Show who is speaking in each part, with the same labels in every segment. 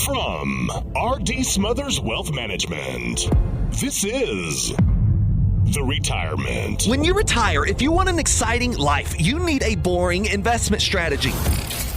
Speaker 1: From RDS Wealth Management, this is The Retirement.
Speaker 2: When you retire, if you want an exciting life, you need a boring investment strategy.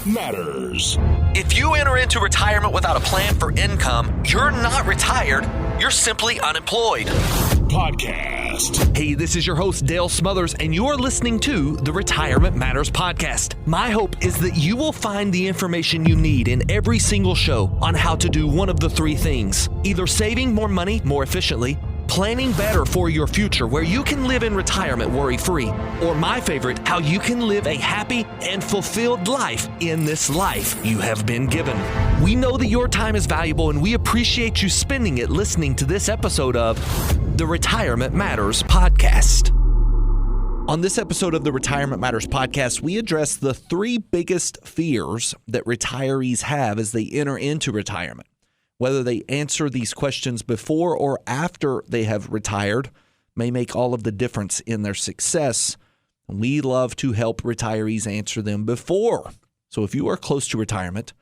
Speaker 1: Matters.
Speaker 2: If you enter into retirement without a plan for income, you're not retired, you're simply unemployed.
Speaker 1: Podcast.
Speaker 2: Hey, this is your host, Dale Smothers, and you're listening to the Retirement Matters Podcast. My hope is that you will find the information you need in every single show on how to do one of the three things: either saving more money more efficiently, planning better for your future where you can live in retirement worry-free, or my favorite, how you can live a happy and fulfilled life in this life you have been given. We know that your time is valuable and we appreciate you spending it listening to this episode of the Retirement Matters Podcast. On this episode of the Retirement Matters Podcast, we address the three biggest fears that retirees have as they enter into retirement. Whether they answer these questions before or after they have retired may make all of the difference in their success. We love to help retirees answer them before. So if you are close to retirement,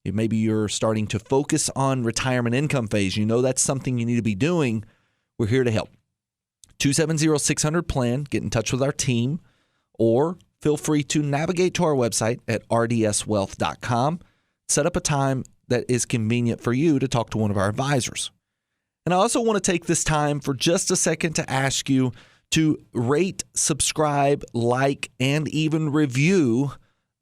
Speaker 2: maybe you're starting to focus on retirement income phase, you know that's something you need to be doing, we're here to help. 270-600-PLAN, get in touch with our team, or feel free to navigate to our website at rdswealth.com. Set up a time that is convenient for you to talk to one of our advisors. And I also want to take this time for just a second to ask you to rate, subscribe, like, and even review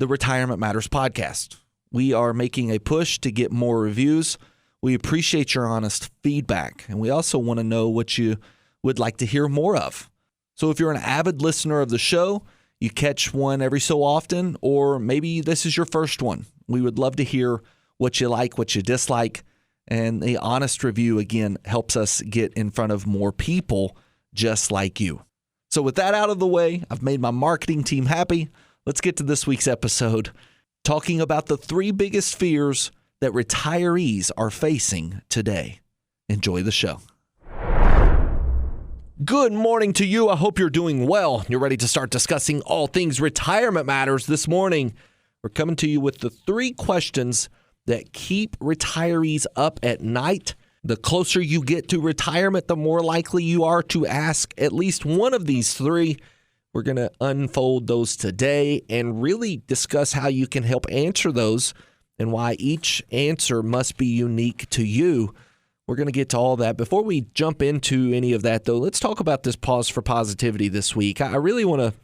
Speaker 2: the Retirement Matters Podcast. We are making a push to get more reviews. We appreciate your honest feedback, and we also want to know what you would like to hear more of. So if you're an avid listener of the show, you catch one every so often, or maybe this is your first one, we would love to hear what you like, what you dislike, and the honest review, again, helps us get in front of more people just like you. So with that out of the way, I've made my marketing team happy. Let's get to this week's episode, talking about the three biggest fears that retirees are facing today. Enjoy the show. Good morning to you. I hope you're doing well. You're ready to start discussing all things retirement matters this morning. We're coming to you with the three questions that keep retirees up at night. The closer you get to retirement, the more likely you are to ask at least one of these three. We're going to unfold those today and really discuss how you can help answer those and why each answer must be unique to you. We're going to get to all that. Before we jump into any of that, though, let's talk about this pause for positivity this week. I really want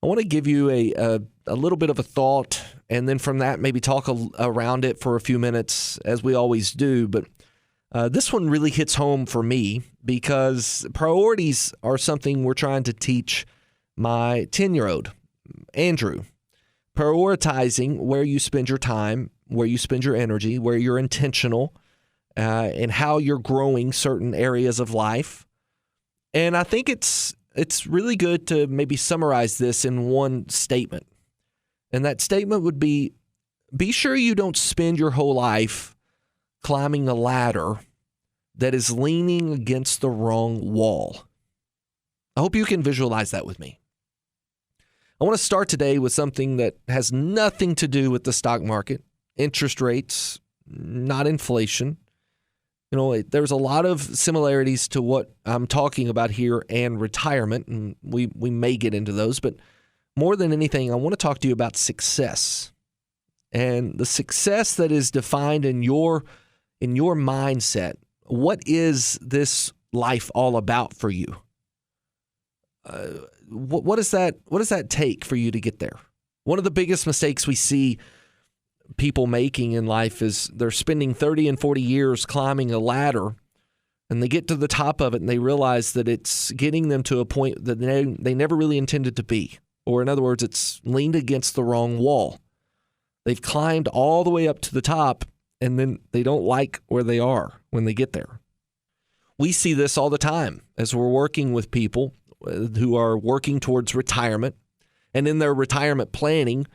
Speaker 2: to give you a little bit of a thought, and then from that, maybe talk around it for a few minutes, as we always do. But this one really hits home for me because priorities are something we're trying to teach my 10-year-old, Andrew. Prioritizing where you spend your time, where you spend your energy, where you're intentional, and how you're growing certain areas of life. And I think it's really good to maybe summarize this in one statement. And that statement would be sure you don't spend your whole life climbing a ladder that is leaning against the wrong wall. I hope you can visualize that with me. I want to start today with something that has nothing to do with the stock market, interest rates, not inflation. You know, there's a lot of similarities to what I'm talking about here and retirement, and we may get into those. But more than anything, I want to talk to you about success and the success that is defined in your mindset. What is this life all about for you? What does that take for you to get there? One of the biggest mistakes we see people making in life is they're spending 30 and 40 years climbing a ladder, and they get to the top of it and they realize that it's getting them to a point that they never really intended to be. Or in other words, it's leaned against the wrong wall. They've climbed all the way up to the top, and then they don't like where they are when they get there. We see this all the time as we're working with people who are working towards retirement, and in their retirement planning,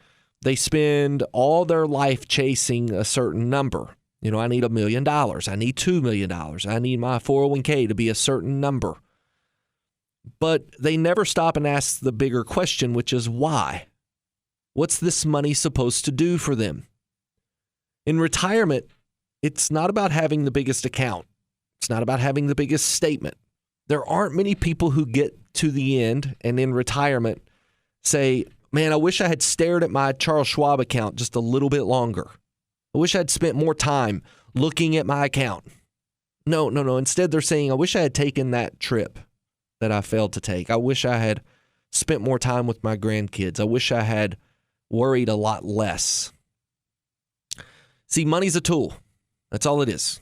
Speaker 2: they spend all their life chasing a certain number. You know, I need $1 million. I need $2 million. I need my 401k to be a certain number. But they never stop and ask the bigger question, which is why? What's this money supposed to do for them? In retirement, It's not about having the biggest account. It's not about having the biggest statement. There aren't many people who get to the end and in retirement say, man, I wish I had stared at my Charles Schwab account just a little bit longer. I wish I'd spent more time looking at my account. No. Instead, they're saying, I wish I had taken that trip that I failed to take. I wish I had spent more time with my grandkids. I wish I had worried a lot less. See, money's a tool. That's all it is.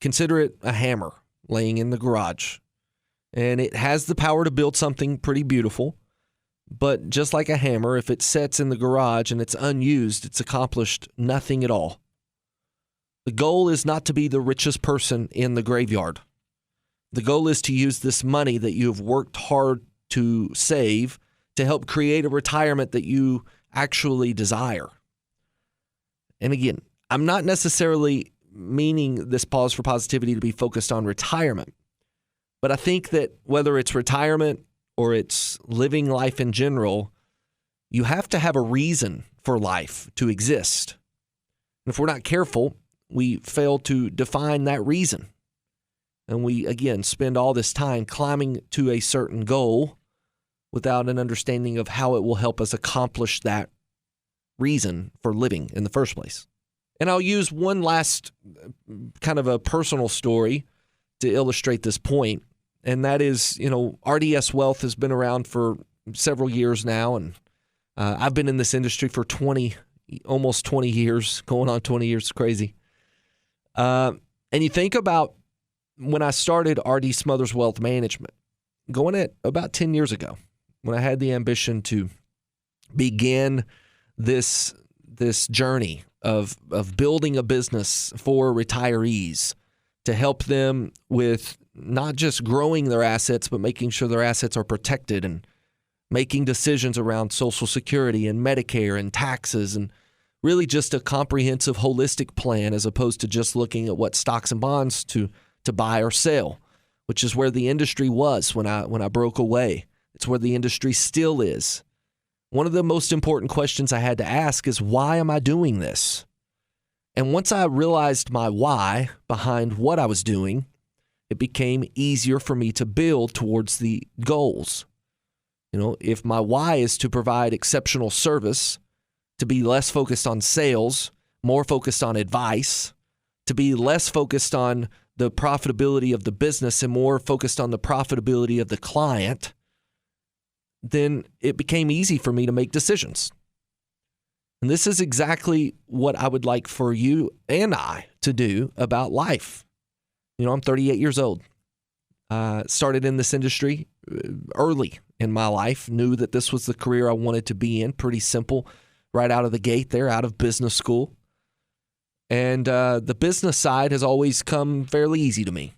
Speaker 2: Consider it a hammer laying in the garage. And it has the power to build something pretty beautiful. But just like a hammer, if it sits in the garage and it's unused, it's accomplished nothing at all. The goal is not to be the richest person in the graveyard. The goal is to use this money that you have worked hard to save to help create a retirement that you actually desire. And again, I'm not necessarily meaning this pause for positivity to be focused on retirement, but I think that whether it's retirement or it's living life in general, you have to have a reason for life to exist. And if we're not careful, we fail to define that reason. And we, again, spend all this time climbing to a certain goal without an understanding of how it will help us accomplish that reason for living in the first place. And I'll use one last kind of a personal story to illustrate this point. And that is, RDS Wealth has been around for several years now. And I've been in this industry for almost 20 years, going on 20 years, crazy. And you think about when I started RD Smothers Wealth Management, going at about 10 years ago, when I had the ambition to begin this journey of building a business for retirees to help them with not just growing their assets, but making sure their assets are protected and making decisions around Social Security and Medicare and taxes and really just a comprehensive, holistic plan as opposed to just looking at what stocks and bonds to buy or sell, which is where the industry was when I broke away. It's where the industry still is. One of the most important questions I had to ask is, why am I doing this? And once I realized my why behind what I was doing, it became easier for me to build towards the goals. If my why is to provide exceptional service, to be less focused on sales, more focused on advice, to be less focused on the profitability of the business and more focused on the profitability of the client, then it became easy for me to make decisions. And this is exactly what I would like for you and I to do about life. I'm 38 years old. Started in this industry early in my life, knew that this was the career I wanted to be in. Pretty simple, right out of the gate there, out of business school. And the business side has always come fairly easy to me.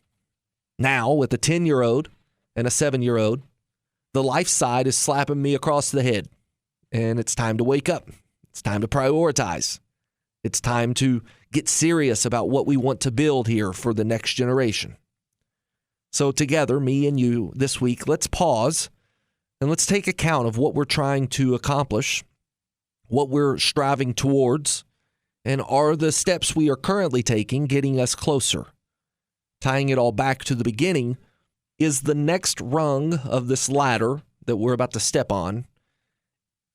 Speaker 2: Now, with a 10-year-old and a 7-year-old, the life side is slapping me across the head. And it's time to wake up. It's time to prioritize. It's time to get serious about what we want to build here for the next generation. So together, me and you, this week, let's pause and let's take account of what we're trying to accomplish, what we're striving towards, and are the steps we are currently taking getting us closer? Tying it all back to the beginning, is the next rung of this ladder that we're about to step on,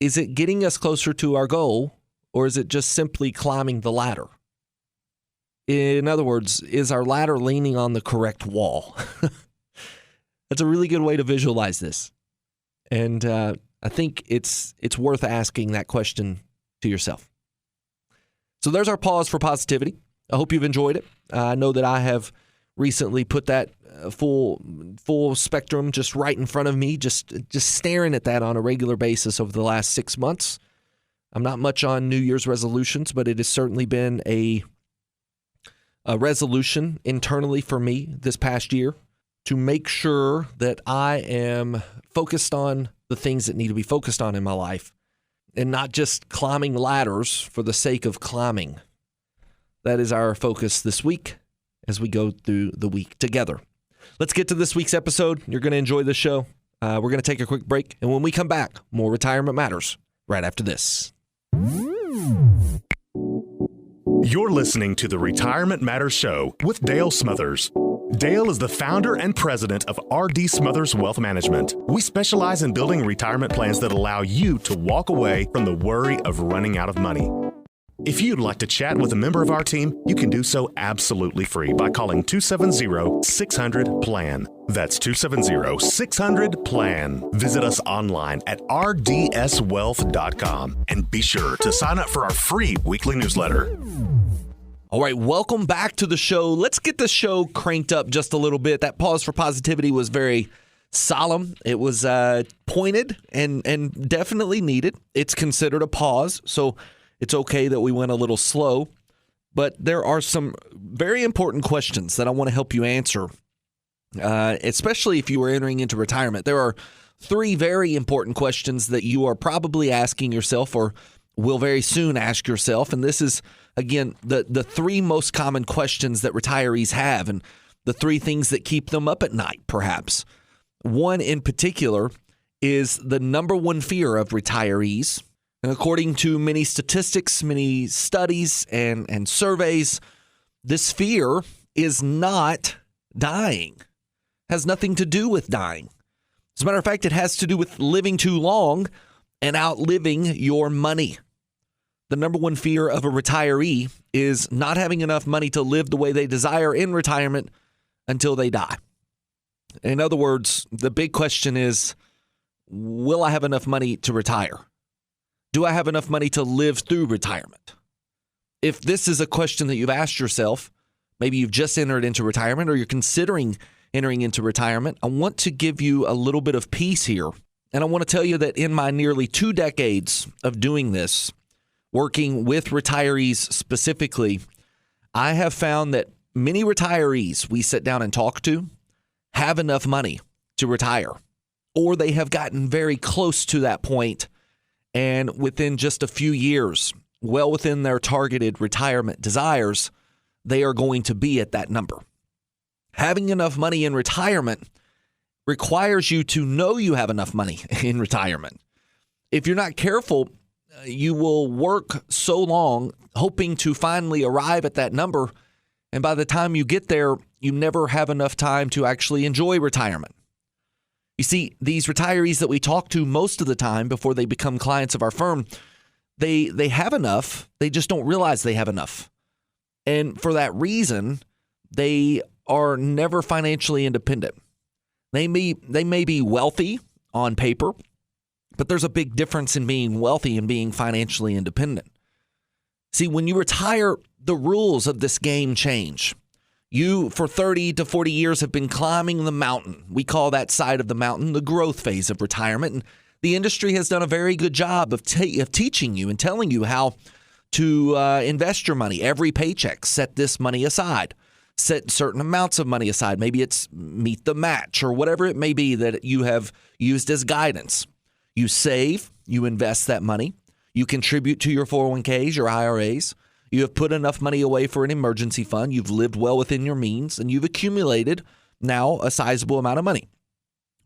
Speaker 2: is it getting us closer to our goal, or is it just simply climbing the ladder? In other words, is our ladder leaning on the correct wall? That's a really good way to visualize this. And I think it's worth asking that question to yourself. So there's our pause for positivity. I hope you've enjoyed it. I know that I have recently put that full spectrum just right in front of me, just staring at that on a regular basis over the last 6 months. I'm not much on New Year's resolutions, but it has certainly been a resolution internally for me this past year to make sure that I am focused on the things that need to be focused on in my life and not just climbing ladders for the sake of climbing. That is our focus this week as we go through the week together. Let's get to this week's episode. You're going to enjoy this show. We're going to take a quick break, and when we come back, more Retirement Matters right after this.
Speaker 1: You're listening to the Retirement Matters Show with Dale Smothers. Dale is the founder and president of RDS Smothers Wealth Management. We specialize in building retirement plans that allow you to walk away from the worry of running out of money. If you'd like to chat with a member of our team, you can do so absolutely free by calling 270-600-PLAN. That's 270-600-PLAN. Visit us online at rdswealth.com and be sure to sign up for our free weekly newsletter.
Speaker 2: All right, welcome back to the show. Let's get the show cranked up just a little bit. That pause for positivity was very solemn. It was pointed and definitely needed. It's considered a pause, so it's okay that we went a little slow. But there are some very important questions that I want to help you answer, especially if you are entering into retirement. There are three very important questions that you are probably asking yourself or will very soon ask yourself. And this is, again, the three most common questions that retirees have and the three things that keep them up at night, perhaps. One in particular is the number one fear of retirees. And according to many statistics, many studies and surveys, this fear is not dying. It has nothing to do with dying. As a matter of fact, it has to do with living too long and outliving your money. The number one fear of a retiree is not having enough money to live the way they desire in retirement until they die. In other words, the big question is, will I have enough money to retire? Do I have enough money to live through retirement? If this is a question that you've asked yourself, maybe you've just entered into retirement or you're considering entering into retirement, I want to give you a little bit of peace here. And I want to tell you that in my nearly 2 decades of doing this, working with retirees specifically, I have found that many retirees we sit down and talk to have enough money to retire, or they have gotten very close to that point. And within just a few years, well within their targeted retirement desires, they are going to be at that number. Having enough money in retirement requires you to know you have enough money in retirement. If you're not careful, you will work so long hoping to finally arrive at that number. And by the time you get there, you never have enough time to actually enjoy retirement. You see, these retirees that we talk to most of the time before they become clients of our firm, they have enough. They just don't realize they have enough. And for that reason, they are never financially independent. They may be wealthy on paper, but there's a big difference in being wealthy and being financially independent. See, when you retire, the rules of this game change. You, for 30 to 40 years, have been climbing the mountain. We call that side of the mountain the growth phase of retirement. And the industry has done a very good job of teaching you and telling you how to invest your money. Every paycheck, set this money aside. Set certain amounts of money aside. Maybe it's meet the match or whatever it may be that you have used as guidance. You save, you invest that money. You contribute to your 401ks, your IRAs. You have put enough money away for an emergency fund. You've lived well within your means, and you've accumulated now a sizable amount of money.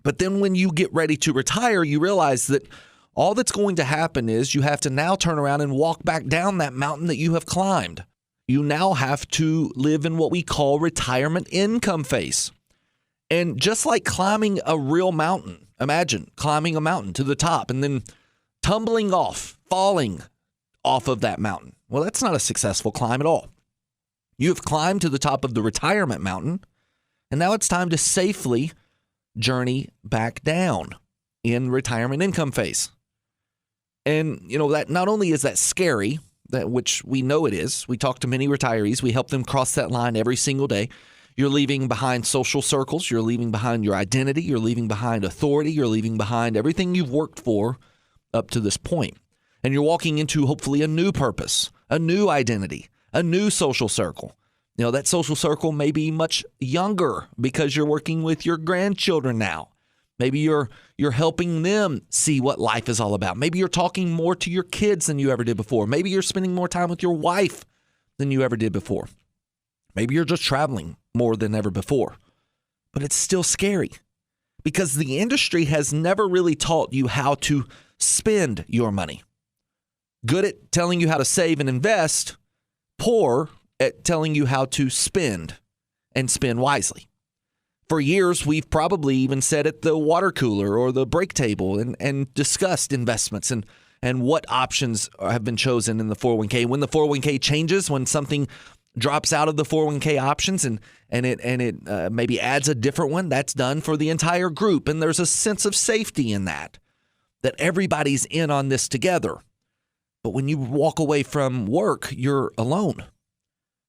Speaker 2: But then when you get ready to retire, you realize that all that's going to happen is you have to now turn around and walk back down that mountain that you have climbed. You now have to live in what we call retirement income phase. And just like climbing a real mountain, imagine climbing a mountain to the top and then tumbling off, falling off of that mountain. Well, that's not a successful climb at all. You have climbed to the top of the retirement mountain, and now it's time to safely journey back down in retirement income phase. And, that not only is that scary, which we know it is. We talk to many retirees. We help them cross that line every single day. You're leaving behind social circles. You're leaving behind your identity. You're leaving behind authority. You're leaving behind everything you've worked for up to this point. And you're walking into hopefully a new purpose, a new identity, a new social circle. That social circle may be much younger because you're working with your grandchildren now. Maybe you're helping them see what life is all about. Maybe you're talking more to your kids than you ever did before. Maybe you're spending more time with your wife than you ever did before. Maybe you're just traveling more than ever before. But it's still scary because the industry has never really taught you how to spend your money. Good at telling you how to save and invest, poor at telling you how to spend and spend wisely. For years, we've probably even sat at the water cooler or the break table and discussed investments and what options have been chosen in the 401k. When the 401k changes, when something drops out of the 401k options and it maybe adds a different one, that's done for the entire group. And there's a sense of safety in that everybody's in on this together. But when you walk away from work, you're alone.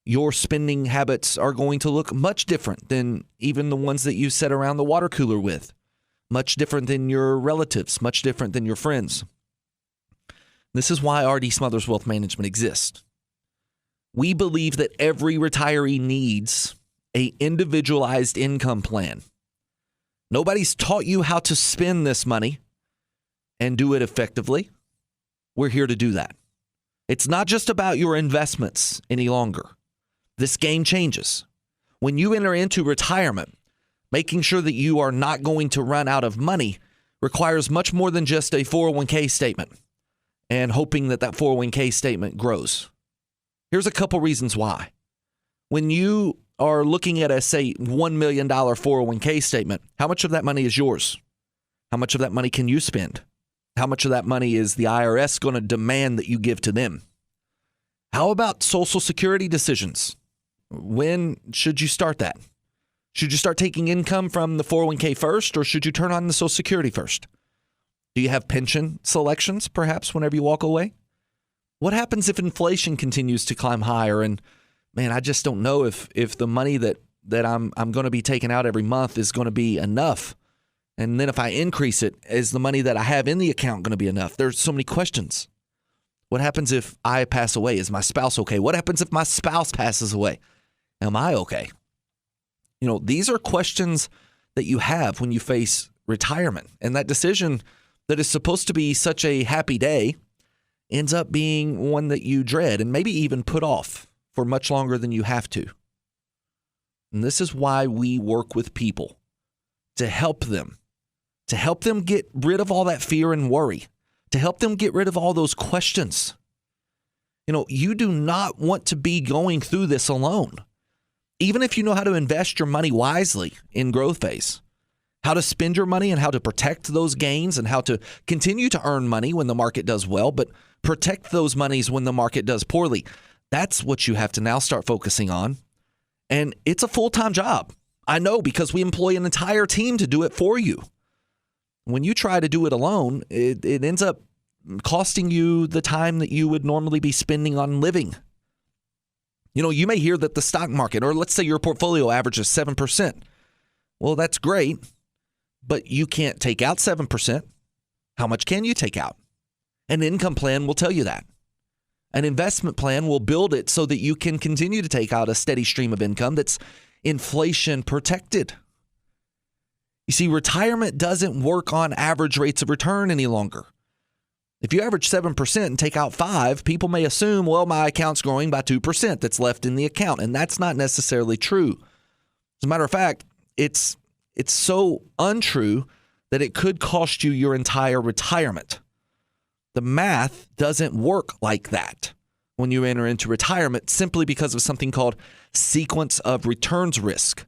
Speaker 2: Your spending habits are going to look much different than even the ones that you sit around the water cooler with, much different than your relatives, much different than your friends. This is why RD Smothers Wealth Management exists. We believe that every retiree needs an individualized income plan. Nobody's taught you how to spend this money and do it effectively. We're here to do that. It's not just about your investments any longer. This game changes. When you enter into retirement, making sure that you are not going to run out of money requires much more than just a 401k statement and hoping that 401k statement grows. Here's a couple reasons why. When you are looking at a, say, $1 million 401k statement, how much of that money is yours? How much of that money can you spend? How much of that money is the IRS going to demand that you give to them? How about Social Security decisions? When should you start that? Should you start taking income from the 401k first, or should you turn on the Social Security first? Do you have pension selections, perhaps, whenever you walk away? What happens if inflation continues to climb higher? And man, I just don't know if the money that I'm going to be taking out every month is going to be enough. And then if I increase it, is the money that I have in the account going to be enough? There's so many questions. What happens if I pass away? Is my spouse okay? What happens if my spouse passes away? Am I okay? These are questions that you have when you face retirement. And that decision that is supposed to be such a happy day ends up being one that you dread and maybe even put off for much longer than you have to. And this is why we work with people to help them get rid of all that fear and worry, to help them get rid of all those questions. You do not want to be going through this alone. Even if you know how to invest your money wisely in growth phase, how to spend your money and how to protect those gains and how to continue to earn money when the market does well, but protect those monies when the market does poorly. That's what you have to now start focusing on. And it's a full-time job. I know, because we employ an entire team to do it for you. When you try to do it alone, it ends up costing you the time that you would normally be spending on living. You may hear that the stock market, or let's say your portfolio averages 7%. Well, that's great, but you can't take out 7%. How much can you take out? An income plan will tell you that. An investment plan will build it so that you can continue to take out a steady stream of income that's inflation protected. You see, retirement doesn't work on average rates of return any longer. If you average 7% and take out 5%, people may assume, well, my account's growing by 2% that's left in the account. And that's not necessarily true. As a matter of fact, it's so untrue that it could cost you your entire retirement. The math doesn't work like that when you enter into retirement, simply because of something called sequence of returns risk.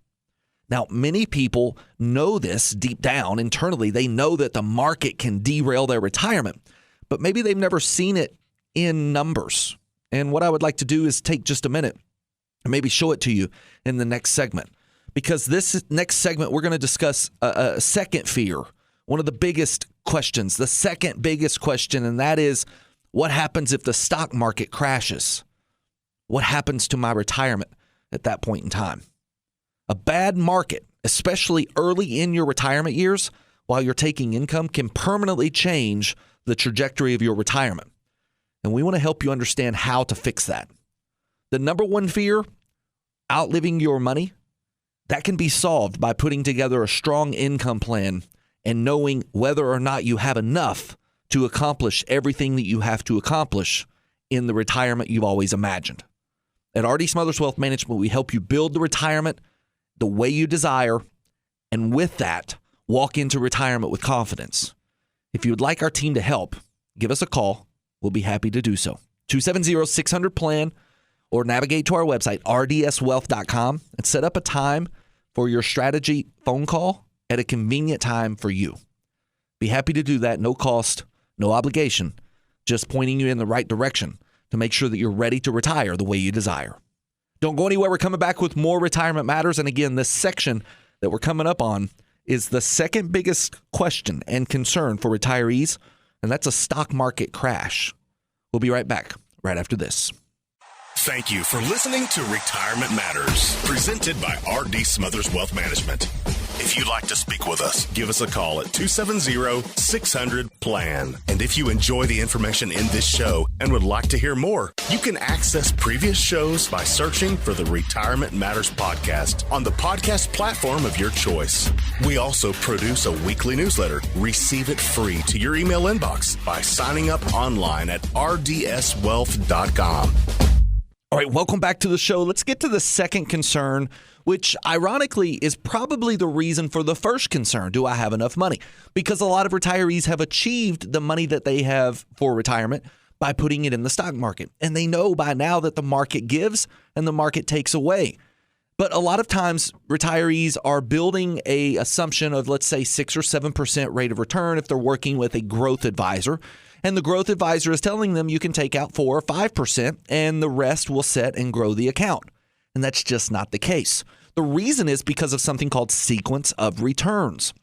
Speaker 2: Now, many people know this deep down internally. They know that the market can derail their retirement, but maybe they've never seen it in numbers. And what I would like to do is take just a minute and maybe show it to you in the next segment. Because this next segment, we're going to discuss a second fear, one of the biggest questions, the second biggest question, and that is, what happens if the stock market crashes? What happens to my retirement at that point in time? A bad market, especially early in your retirement years, while you're taking income, can permanently change the trajectory of your retirement. And we want to help you understand how to fix that. The number one fear, outliving your money, that can be solved by putting together a strong income plan and knowing whether or not you have enough to accomplish everything that you have to accomplish in the retirement you've always imagined. At RD Smothers Wealth Management, we help you build the retirement the way you desire, and with that, walk into retirement with confidence. If you would like our team to help, give us a call. We'll be happy to do so. 270-600-PLAN, or navigate to our website, rdswealth.com, and set up a time for your strategy phone call at a convenient time for you. Be happy to do that. No cost, no obligation, just pointing you in the right direction to make sure that you're ready to retire the way you desire. Don't go anywhere. We're coming back with more Retirement Matters. And again, this section that we're coming up on is the second biggest question and concern for retirees, and that's a stock market crash. We'll be right back right after this.
Speaker 1: Thank you for listening to Retirement Matters, presented by RD Smothers Wealth Management. If you'd like to speak with us, give us a call at 270-600-PLAN. And if you enjoy the information in this show and would like to hear more, you can access previous shows by searching for the Retirement Matters podcast on the podcast platform of your choice. We also produce a weekly newsletter. Receive it free to your email inbox by signing up online at rdswealth.com.
Speaker 2: All right, welcome back to the show. Let's get to the second concern, which ironically is probably the reason for the first concern. Do I have enough money? Because a lot of retirees have achieved the money that they have for retirement by putting it in the stock market. And they know by now that the market gives and the market takes away. But a lot of times retirees are building a assumption of, let's say, 6 or 7% rate of return if they're working with a growth advisor. And the growth advisor is telling them you can take out 4 or 5% and the rest will set and grow the account. And that's just not the case. The reason is because of something called sequence of returns.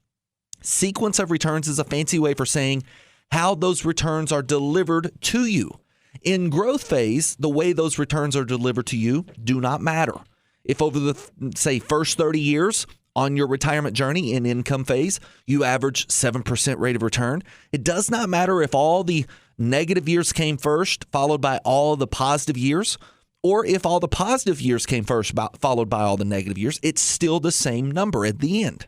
Speaker 2: Sequence of returns is a fancy way for saying how those returns are delivered to you. In growth phase, the way those returns are delivered to you do not matter. If over the, say, first 30 years on your retirement journey in income phase, you average 7% rate of return, it does not matter if all the negative years came first, followed by all the positive years, or if all the positive years came first, followed by all the negative years. It's still the same number at the end.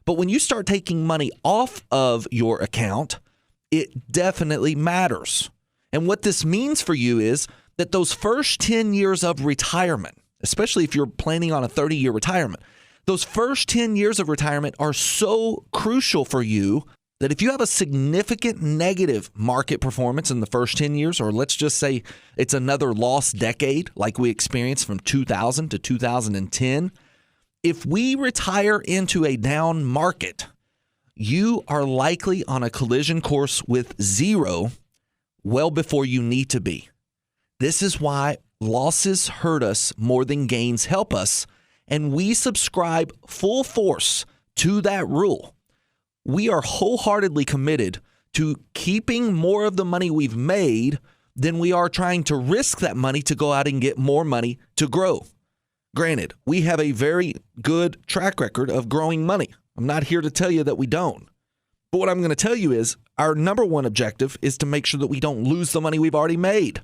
Speaker 2: But when you start taking money off of your account, it definitely matters. And what this means for you is that those first 10 years of retirement, especially if you're planning on a 30-year retirement, those first 10 years of retirement are so crucial for you that if you have a significant negative market performance in the first 10 years, or let's just say it's another lost decade like we experienced from 2000 to 2010, if we retire into a down market, you are likely on a collision course with zero well before you need to be. This is why losses hurt us more than gains help us. And we subscribe full force to that rule. We are wholeheartedly committed to keeping more of the money we've made than we are trying to risk that money to go out and get more money to grow. Granted, we have a very good track record of growing money. I'm not here to tell you that we don't. But what I'm going to tell you is our number one objective is to make sure that we don't lose the money we've already made.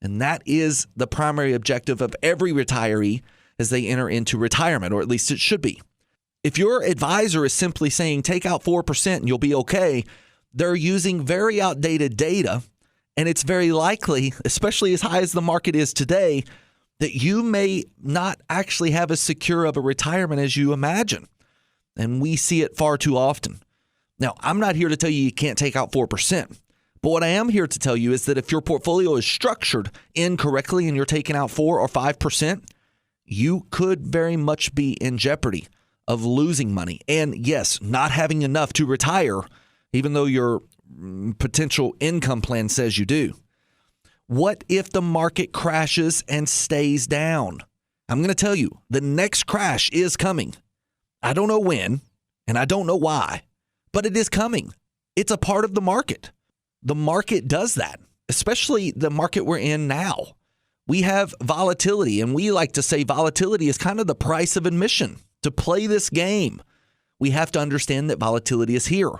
Speaker 2: And that is the primary objective of every retiree as they enter into retirement, or at least it should be. If your advisor is simply saying take out 4% and you'll be okay, they're using very outdated data, and it's very likely, especially as high as the market is today, that you may not actually have as secure of a retirement as you imagine. And we see it far too often. Now, I'm not here to tell you can't take out 4%. But what I am here to tell you is that if your portfolio is structured incorrectly and you're taking out 4 or 5%, you could very much be in jeopardy of losing money. And yes, not having enough to retire, even though your potential income plan says you do. What if the market crashes and stays down? I'm going to tell you, the next crash is coming. I don't know when, and I don't know why, but it is coming. It's a part of the market. The market does that, especially the market we're in now. We have volatility, and we like to say volatility is kind of the price of admission. To play this game, we have to understand that volatility is here.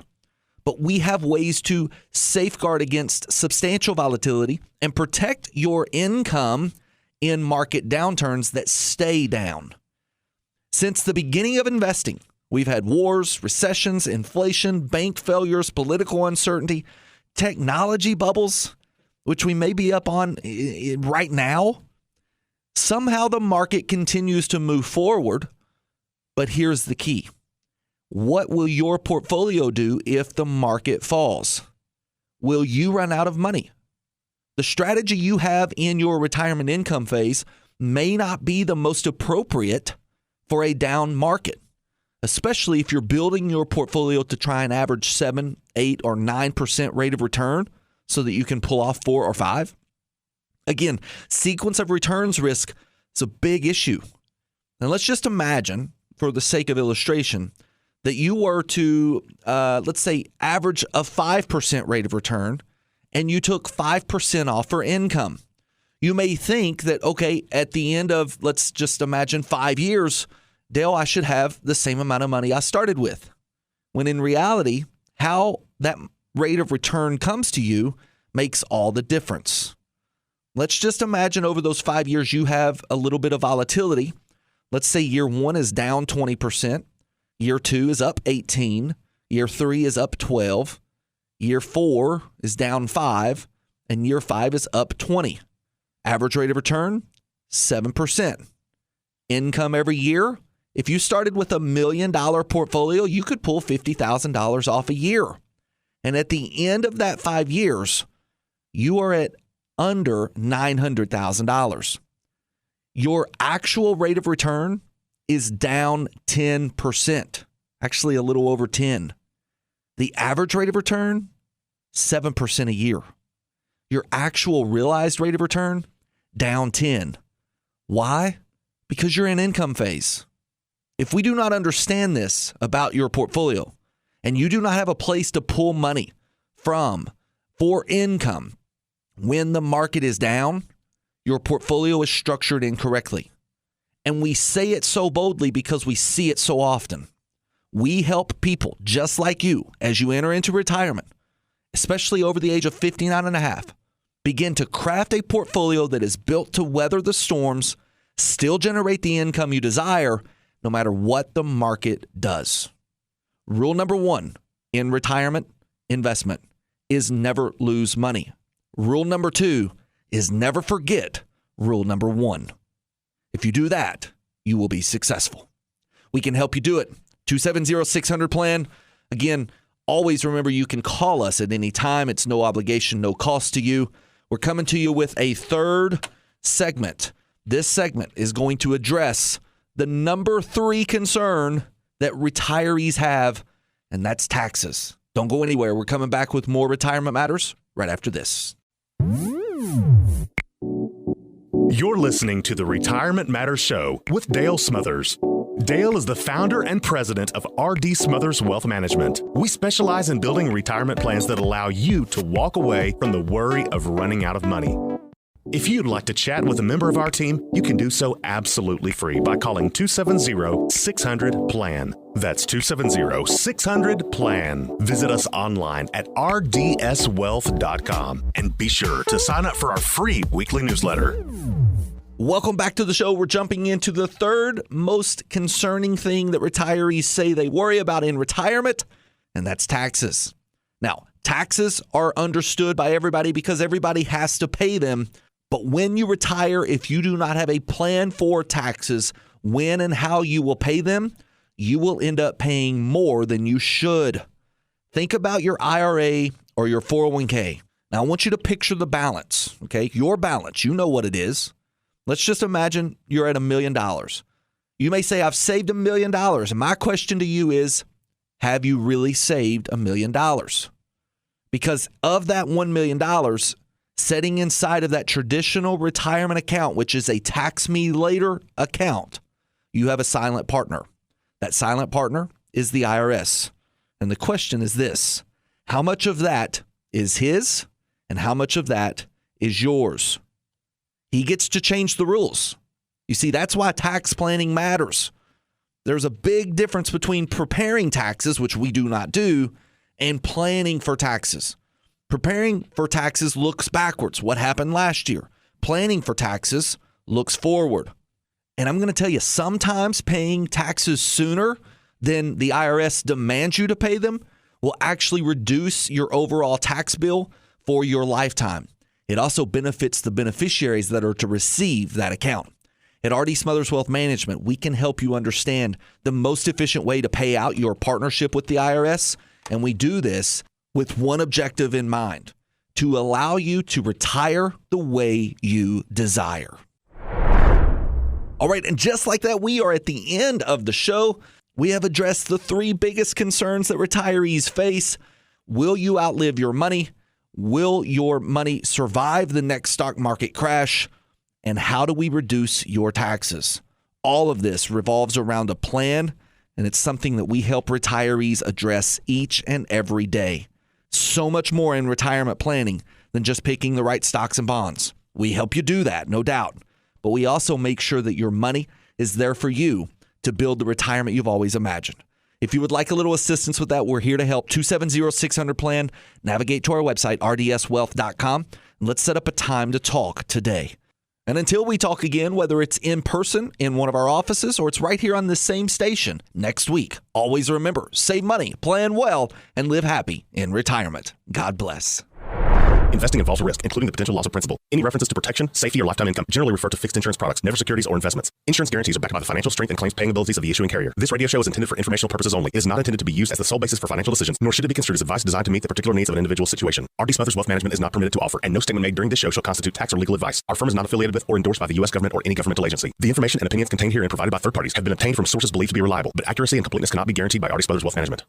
Speaker 2: But we have ways to safeguard against substantial volatility and protect your income in market downturns that stay down. Since the beginning of investing, we've had wars, recessions, inflation, bank failures, political uncertainty, technology bubbles, which we may be up on right now. Somehow the market continues to move forward, but here's the key. What will your portfolio do if the market falls? Will you run out of money? The strategy you have in your retirement income phase may not be the most appropriate for a down market, especially if you're building your portfolio to try and average 7, 8, or 9% rate of return so that you can pull off 4 or 5. Again, sequence of returns risk is a big issue. And let's just imagine, for the sake of illustration, that you were to, let's say, average a 5% rate of return, and you took 5% off for income. You may think that, okay, at the end of, let's just imagine 5 years, Dale, I should have the same amount of money I started with. When in reality, how that rate of return comes to you makes all the difference. Let's just imagine over those 5 years you have a little bit of volatility. Let's say year 1 is down 20%, year 2 is up 18, year 3 is up 12, year 4 is down 5, and year 5 is up 20. Average rate of return, 7%. Income every year, if you started with $1 million portfolio, you could pull $50,000 off a year. And at the end of that 5 years, you are at under $900,000. Your actual rate of return is down 10%, actually a little over 10. The average rate of return, 7% a year. Your actual realized rate of return, down 10. Why? Because you're in income phase. If we do not understand this about your portfolio, and you do not have a place to pull money from for income when the market is down, your portfolio is structured incorrectly. And we say it so boldly because we see it so often. We help people just like you as you enter into retirement, especially over the age of 59 and a half, begin to craft a portfolio that is built to weather the storms, still generate the income you desire, no matter what the market does. Rule number 1 in retirement investment is never lose money. Rule number 2 is never forget rule number 1. If you do that, you will be successful. We can help you do it. 270-600-PLAN. Again, always remember you can call us at any time. It's no obligation, no cost to you. We're coming to you with a third segment. This segment is going to address the number 3 concern that retirees have, and that's taxes. Don't go anywhere. We're coming back with more Retirement Matters right after this.
Speaker 1: You're listening to the Retirement Matters Show with Dale Smothers. Dale is the founder and president of RDS Wealth Management. We specialize in building retirement plans that allow you to walk away from the worry of running out of money. If you'd like to chat with a member of our team, you can do so absolutely free by calling 270-600-PLAN. That's 270-600-PLAN. Visit us online at rdswealth.com and be sure to sign up for our free weekly newsletter.
Speaker 2: Welcome back to the show. We're jumping into the third most concerning thing that retirees say they worry about in retirement, and that's taxes. Now, taxes are understood by everybody because everybody has to pay them. But when you retire, if you do not have a plan for taxes, when and how you will pay them, you will end up paying more than you should. Think about your IRA or your 401k. Now, I want you to picture the balance, okay? Your balance, you know what it is. Let's just imagine you're at $1 million. You may say, I've saved $1 million. And my question to you is, have you really saved $1 million? Because of that $1 million, setting inside of that traditional retirement account, which is a tax me later account, you have a silent partner. That silent partner is the IRS. And the question is this: how much of that is his and how much of that is yours? He gets to change the rules. You see, that's why tax planning matters. There's a big difference between preparing taxes, which we do not do, and planning for taxes. Preparing for taxes looks backwards. What happened last year? Planning for taxes looks forward. And I'm going to tell you, sometimes paying taxes sooner than the IRS demands you to pay them will actually reduce your overall tax bill for your lifetime. It also benefits the beneficiaries that are to receive that account. At RDS Wealth Management, we can help you understand the most efficient way to pay out your partnership with the IRS, and we do this with one objective in mind: to allow you to retire the way you desire. All right, and just like that, we are at the end of the show. We have addressed the 3 biggest concerns that retirees face. Will you outlive your money? Will your money survive the next stock market crash? And how do we reduce your taxes? All of this revolves around a plan, and it's something that we help retirees address each and every day. So much more in retirement planning than just picking the right stocks and bonds. We help you do that, no doubt. But we also make sure that your money is there for you to build the retirement you've always imagined. If you would like a little assistance with that, we're here to help. 270-600-PLAN. Navigate to our website, rdswealth.com, and let's set up a time to talk today. And until we talk again, whether it's in person in one of our offices or it's right here on this same station next week, always remember, save money, plan well, and live happy in retirement. God bless.
Speaker 1: Investing involves a risk, including the potential loss of principal. Any references to protection, safety, or lifetime income generally refer to fixed insurance products, never securities or investments. Insurance guarantees are backed by the financial strength and claims paying abilities of the issuing carrier. This radio show is intended for informational purposes only. It is not intended to be used as the sole basis for financial decisions, nor should it be construed as advice designed to meet the particular needs of an individual situation. RDS Wealth Management is not permitted to offer, and no statement made during this show shall constitute tax or legal advice. Our firm is not affiliated with or endorsed by the U.S. government or any governmental agency. The information and opinions contained herein provided by third parties have been obtained from sources believed to be reliable, but accuracy and completeness cannot be guaranteed by RDS Wealth Management.